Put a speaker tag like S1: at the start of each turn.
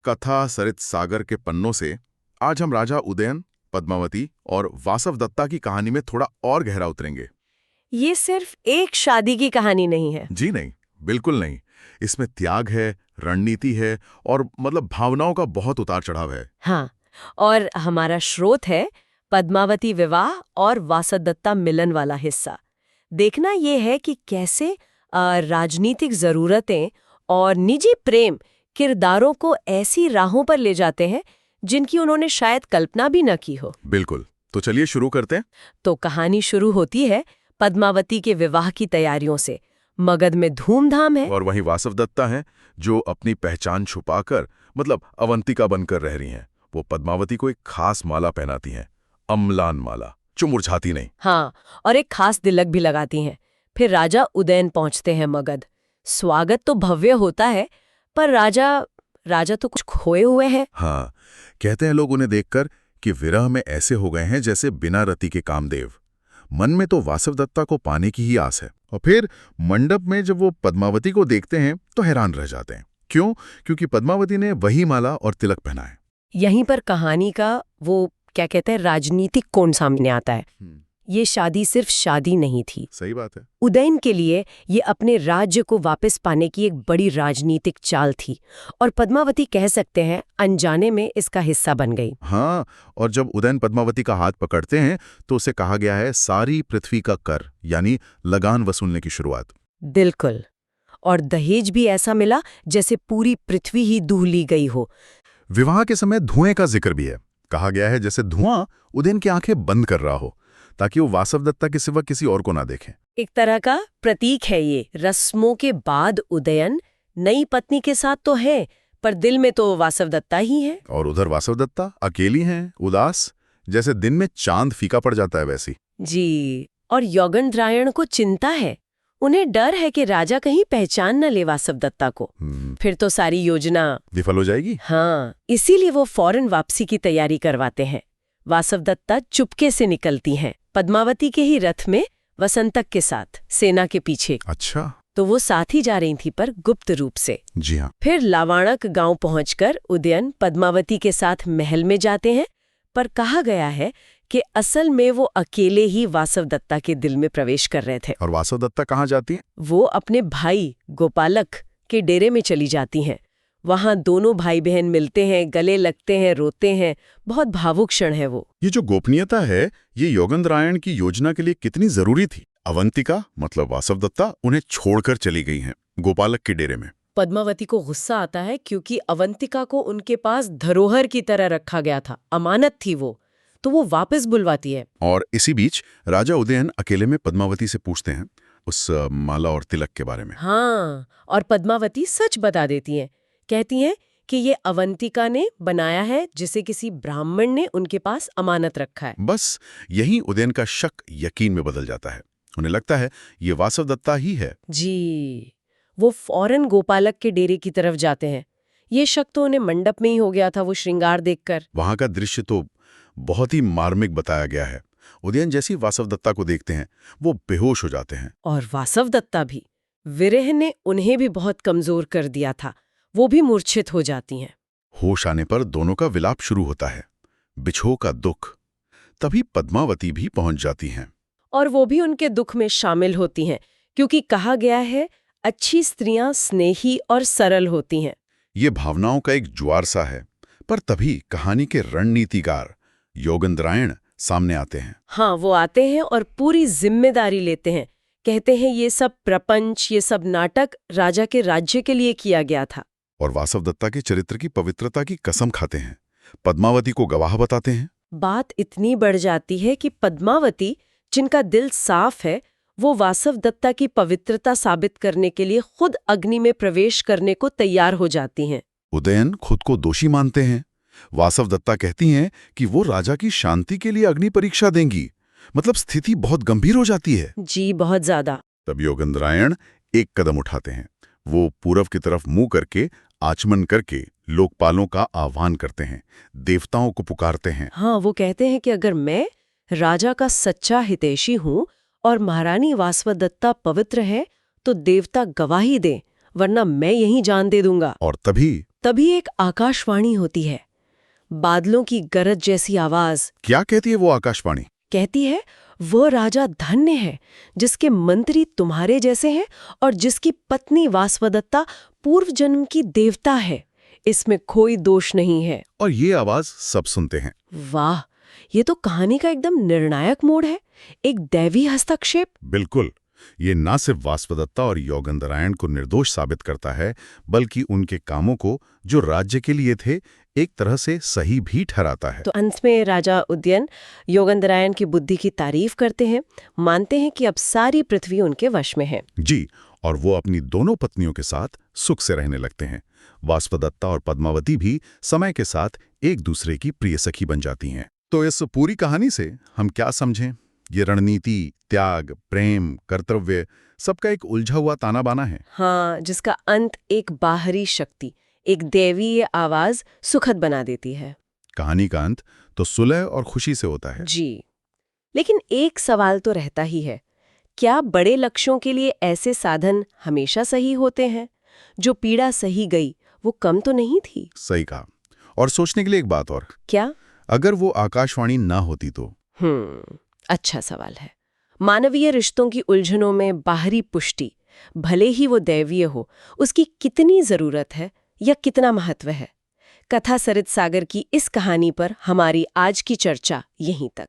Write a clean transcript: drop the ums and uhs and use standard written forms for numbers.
S1: कथा सरित सागर के पन्नों से आज हम राजा उदयन, पद्मावती और वासवदत्ता की कहानी में थोड़ा और गहरा उतरेंगे।
S2: ये सिर्फ एक शादी की कहानी नहीं है।
S1: जी नहीं, बिल्कुल नहीं। इसमें त्याग है, रणनीति है और भावनाओं का बहुत उतार चढ़ाव है।
S2: हाँ, और हमारा स्रोत है पद्मावती विवाह और वासवदत्ता मिलन वाला हिस्सा। देखना ये है कि कैसे राजनीतिक जरूरतें और निजी प्रेम किरदारों को ऐसी राहों पर ले जाते हैं जिनकी उन्होंने शायद कल्पना भी न की हो।
S1: बिल्कुल, तो चलिए शुरू करते हैं।
S2: तो कहानी शुरू होती है पद्मावती के विवाह की तैयारियों से। मगध में धूमधाम है।
S1: और वहीं वासवदत्ता हैं जो अपनी पहचान छुपाकर अवंतिका बनकर रह रही हैं। वो पद्मावती को एक खास माला पहनाती हैं, अम्लान माला, जो मुरझाती नहीं।
S2: हाँ, और एक खास तिलक भी लगाती हैं। फिर राजा उदयन पहुंचते हैं मगध। स्वागत तो भव्य होता है, पर राजा तो कुछ खोए हुए हैं।
S1: हाँ, कहते हैं लोग उन्हें देखकर कि विरह में ऐसे हो गए हैं जैसे बिना रति के कामदेव। मन में तो वासवदत्ता को पाने की ही आस है। और फिर मंडप में जब वो पद्मावती को देखते हैं तो हैरान रह जाते हैं। क्यों? क्योंकि पद्मावती ने वही माला और तिलक पहना है।
S2: यहीं पर कहानी का वो क्या कहते हैं राजनीतिक कोण सामने आता है। ये शादी सिर्फ शादी नहीं थी।
S1: सही बात है।
S2: उदयन के लिए ये अपने राज्य को वापस पाने की एक बड़ी राजनीतिक चाल थी, और पद्मावती कह सकते हैं अनजाने में इसका हिस्सा बन गई।
S1: हाँ, और जब उदयन पद्मावती का हाथ पकड़ते हैं तो उसे कहा गया है सारी पृथ्वी का कर, यानी लगान वसूलने की शुरुआत।
S2: बिल्कुल, और दहेज भी ऐसा मिला जैसे पूरी पृथ्वी ही दूह ली गई हो।
S1: विवाह के समय धुएं का जिक्र भी है। कहा गया है जैसे धुआं उदयन की आंखें बंद कर रहा हो, ताकि वो वासवदत्ता के सिवा किसी और को ना देखें।
S2: एक तरह का प्रतीक है ये। रस्मों के बाद उदयन नई पत्नी के साथ तो है, पर दिल में तो वासवदत्ता ही है।
S1: और उधर वासवदत्ता अकेली हैं, उदास, जैसे दिन में चांद फीका पड़ जाता है वैसी।
S2: जी, और योगेंद्रायण को चिंता है। उन्हें डर है कि राजा कहीं पहचान न ले वासवदत्ता को। फिर तो सारी योजना
S1: विफल हो जाएगी।
S2: हाँ, इसीलिए वो फौरन वापसी की तैयारी करवाते हैं। वासवदत्ता चुपके से निकलती हैं, पद्मावती के ही रथ में वसंतक के साथ, सेना के पीछे।
S1: अच्छा,
S2: तो वो साथ ही जा रही थी, पर गुप्त रूप से।
S1: जी हाँ।
S2: फिर लावाणक गांव पहुंचकर उदयन पद्मावती के साथ महल में जाते हैं, पर कहा गया है कि असल में वो अकेले ही वासवदत्ता के दिल में प्रवेश कर रहे थे।
S1: और वासवदत्ता कहाँ जाती है?
S2: वो अपने भाई गोपालक के डेरे में चली जाती हैं। वहां दोनों भाई बहन मिलते हैं, गले लगते हैं, रोते हैं। बहुत भावुक क्षण है वो।
S1: ये जो गोपनीयता है, ये योगेंद्रायण की योजना के लिए कितनी जरूरी थी। अवंतिका वासवदत्ता उन्हें छोड़कर चली गई हैं गोपालक के डेरे में।
S2: पद्मावती को गुस्सा आता है क्योंकि अवंतिका को उनके पास धरोहर की तरह रखा गया था, अमानत थी वो, तो वो वापस बुलवाती है।
S1: और इसी बीच राजा उदयन अकेले में पद्मावती से पूछते हैं उस माला और तिलक के बारे में।
S2: हाँ, और पद्मावती सच बता देती हैं। कहती हैं कि ये अवंतिका ने बनाया है, जिसे किसी ब्राह्मण ने उनके पास अमानत रखा है।
S1: बस यही उदयन का शक यकीन में बदल जाता है। उन्हें लगता है ये वासवदत्ता ही है।
S2: जी, वो फौरन गोपालक के डेरे की तरफ जाते हैं। ये शक तो उन्हें मंडप में ही हो गया था, वो श्रृंगार देखकर।
S1: वहां का दृश्य तो बहुत ही मार्मिक बताया गया है। उदयन जैसी वासवदत्ता को देखते हैं वो बेहोश हो जाते हैं।
S2: और वासवदत्ता भी। विरह ने उन्हें भी बहुत कमजोर कर दिया था, वो भी मूर्छित हो जाती हैं।
S1: होश आने पर दोनों का विलाप शुरू होता है, बिछोह का दुख। तभी पद्मावती भी पहुंच जाती हैं।
S2: और वो भी उनके दुख में शामिल होती हैं, क्योंकि कहा गया है अच्छी स्त्रियां स्नेही और सरल होती हैं।
S1: ये भावनाओं का एक ज्वार सा है। पर तभी कहानी के रणनीतिकार योगेंद्रायण सामने आते हैं।
S2: हाँ, वो आते हैं और पूरी जिम्मेदारी लेते हैं। कहते हैं ये सब प्रपंच, ये सब नाटक राजा के राज्य के लिए किया गया था।
S1: और वासवदत्ता के चरित्र की पवित्रता की कसम खाते हैं। पद्मावती को गवाह बताते हैं।
S2: बात इतनी बढ़ जाती है कि पद्मावती, जिनका दिल साफ है, वो वासवदत्ता की पवित्रता साबित करने के लिए खुद अग्नि में प्रवेश करने को तैयार हो जाती हैं।
S1: उदयन खुद को दोषी मानते हैं। वासवदत्ता कहती हैं कि वो राजा की शांति के लिए अग्नि परीक्षा देंगी। स्थिति बहुत गंभीर हो जाती है।
S2: जी, बहुत ज्यादा।
S1: तब योगेंद्रायण एक कदम उठाते हैं। वो पूरब की तरफ मुंह करके आचमन करके लोकपालों का आह्वान करते हैं, देवताओं को पुकारते हैं।
S2: हाँ, वो कहते हैं कि अगर मैं राजा का सच्चा हितैषी हूँ और महारानी वासवदत्ता पवित्र है, तो देवता गवाही दें, वरना मैं यहीं जान दे दूंगा।
S1: और तभी
S2: तभी एक आकाशवाणी होती है, बादलों की गरज जैसी आवाज।
S1: क्या कहती है वो आकाशवाणी?
S2: कहती है, वो राजा धन्य है जिसके मंत्री तुम्हारे जैसे हैं और जिसकी पत्नी वासवदत्ता पूर्व जन्म की देवता है। इसमें कोई दोष नहीं है।
S1: और ये आवाज सब सुनते हैं।
S2: वाह, ये तो कहानी का एकदम निर्णायक मोड़ है, एक दैवी हस्तक्षेप।
S1: बिल्कुल। ये ना सिर्फ वासवदत्ता और योगेंद्रायण को निर्दोष साबित करता है, बल्कि उनके कामों को, जो राज्य के लिए थे, एक तरह से सही भी ठहराता है।
S2: तो अंत में राजा उदयन योगेंद्रायण की बुद्धि की तारीफ करते हैं, मानते हैं कि अब सारी पृथ्वी उनके वश में है।
S1: जी, और वो अपनी दोनों पत्नियों के साथ सुख से रहने लगते हैं। वासवदत्ता और पद्मावती भी समय के साथ एक दूसरे की प्रिय सखी बन जाती हैं। तो इस पूरी कहानी से हम क्या समझें? ये रणनीति, त्याग, प्रेम, कर्तव्य, सबका एक उलझा हुआ ताना बाना है।
S2: हाँ, जिसका अंत एक बाहरी शक्ति, एक दैवीय आवाज सुखद बना देती है।
S1: कहानी का अंत तो सुलह और खुशी से होता है।
S2: जी, लेकिन एक सवाल तो रहता ही है, क्या बड़े लक्ष्यों के लिए ऐसे साधन हमेशा सही होते हैं? जो पीड़ा सही गई, वो कम तो नहीं थी?
S1: सही कहा। और सोचने के लिए एक बात और,
S2: क्या?
S1: अगर वो आकाशवाणी ना होती तो?
S2: अच्छा सवाल है। मानवीय रिश्तों की उलझनों में बाहरी पुष्टि, भले ही वो दैवीय हो, उसकी कितनी जरूरत है या कितना महत्व है? कथा सरित सागर की इस कहानी पर हमारी आज की चर्चा यहीं तक।